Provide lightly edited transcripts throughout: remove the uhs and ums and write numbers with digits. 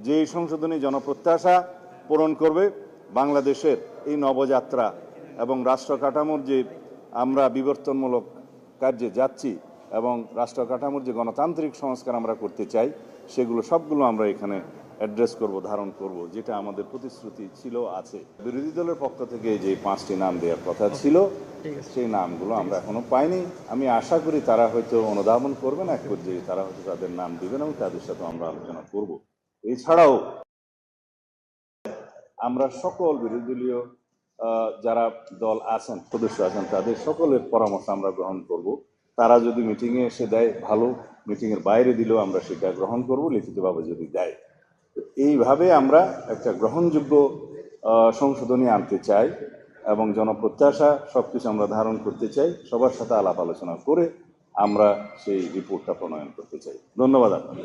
যে এই সংশোধনী জনপ্রত্যাশা পূরণ করবে, বাংলাদেশের এই নবযাত্রা এবং রাষ্ট্র কাঠামোর যে আমরা বিবর্তনমূলক কার্যে যাচ্ছি এবং রাষ্ট্র কাঠামোর যে গণতান্ত্রিক সংস্কার আমরা করতে চাই, সেগুলো সবগুলো আমরা এখানে অ্যাড্রেস করব, ধারণ করব, যেটা আমাদের প্রতিশ্রুতি ছিল, আছে। বিরোধী দলের পক্ষ থেকে যে 5টি নাম দেওয়ার কথা ছিল, সেই নামগুলো আমরা এখনো পাইনি। আমি আশা করি তারা হয়তো অনুধাবন করবেন, এক পর্যায়ে তারা হয়তো তাদের নাম দিবেন এবং তাদের সাথে আমরা আলোচনা করব। এছাড়াও আমরা সকল বিরোধী দলীয় যারা দল আছেন, সদস্য আছেন, তাদের সকলের পরামর্শ আমরা গ্রহণ করব। তারা যদি মিটিংয়ে এসে দেয় ভালো, মিটিংয়ের বাইরে দিলেও আমরা সেটা গ্রহণ করব, লিখিতভাবে যদি দেয়। এইভাবে আমরা একটা গ্রহণযোগ্য সংশোধনী আনতে চাই এবং জনপ্রত্যাশা সবকিছু আমরা ধারণ করতে চাই। সবার সাথে আলাপ আলোচনা করে আমরা সেই রিপোর্টটা প্রণয়ন করতে চাই। ধন্যবাদ আপনাকে।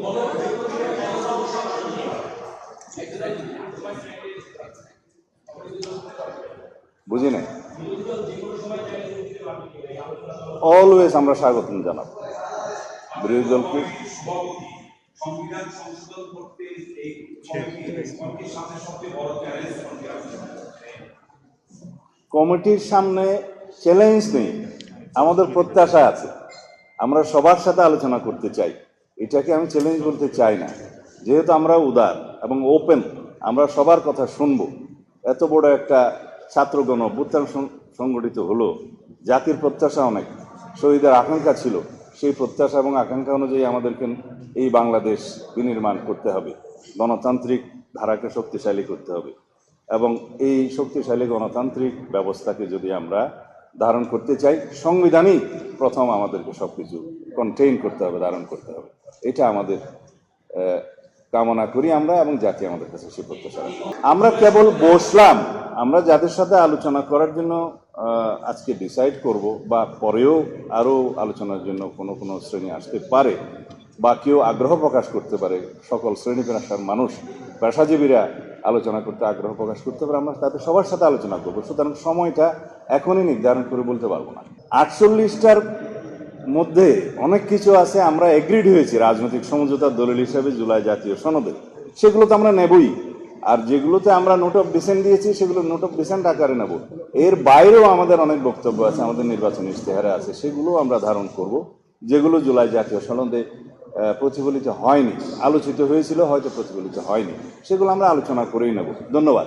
বুঝি নাই। অলওয়েজ আমরা স্বাগতম জানাব বিরোধী দলকে। কমিটির সামনে চ্যালেঞ্জ নেই, আমাদের প্রত্যাশা আছে। আমরা সবার সাথে আলোচনা করতে চাই, এটাকে আমি চ্যালেঞ্জ বলতে চাই না। যেহেতু আমরা উদার এবং ওপেন, আমরা সবার কথা শুনব। এত বড় একটা ছাত্রগণ অভ্যুত্থান সংগঠিত হলো, জাতির প্রত্যাশা অনেক, শহীদের আকাঙ্ক্ষা ছিল। সেই প্রত্যাশা এবং আকাঙ্ক্ষা অনুযায়ী আমাদেরকে এই বাংলাদেশ বিনির্মাণ করতে হবে, গণতান্ত্রিক ধারাকে শক্তিশালী করতে হবে এবং এই শক্তিশালী গণতান্ত্রিক ব্যবস্থাকে যদি আমরা ধারণ করতে চাই, সংবিধানই প্রথম আমাদেরকে সবকিছু কন্টেইন করতে হবে, ধারণ করতে হবে। এটা আমাদের কামনা করি আমরা, এবং জাতি আমাদের কাছে সে প্রত্যাশা রাখে। আমরা কেবল বসলাম, আমরা যাদের সাথে আলোচনা করার জন্য আজকে ডিসাইড করব, বা পরেও আরও আলোচনার জন্য কোনো শ্রেণী আসতে পারে বা কেউ আগ্রহ প্রকাশ করতে পারে, সকল শ্রেণী পেশার মানুষ, পেশাজীবীরা আলোচনা করতে আগ্রহ প্রকাশ করতে পারে, আমরা তাদের সবার সাথে আলোচনা করবো। সুতরাং সময়টা এখনই নির্ধারণ করে বলতে পারবো না। 48টার মধ্যে অনেক কিছু আছে আমরা এগ্রিড হয়েছি রাজনৈতিক সমঝোতার দলিল হিসাবে জুলাই জাতীয় সনদে, সেগুলো তো আমরা নেবই। আর যেগুলোতে আমরা নোট অফ ডিসেন্ট দিয়েছি, সেগুলো নোট অফ ডিসেন্ট আকারে নেব। এর বাইরেও আমাদের অনেক বক্তব্য আছে, আমাদের নির্বাচনী ইশতেহারে আছে, সেগুলো আমরা ধারণ করব। যেগুলো জুলাই জাতীয় সনদে প্রতিফলিত হয়নি, আলোচিত হয়েছিল, হয়তো প্রতিফলিত হয়নি, সেগুলো আমরা আলোচনা করেই নেব। ধন্যবাদ।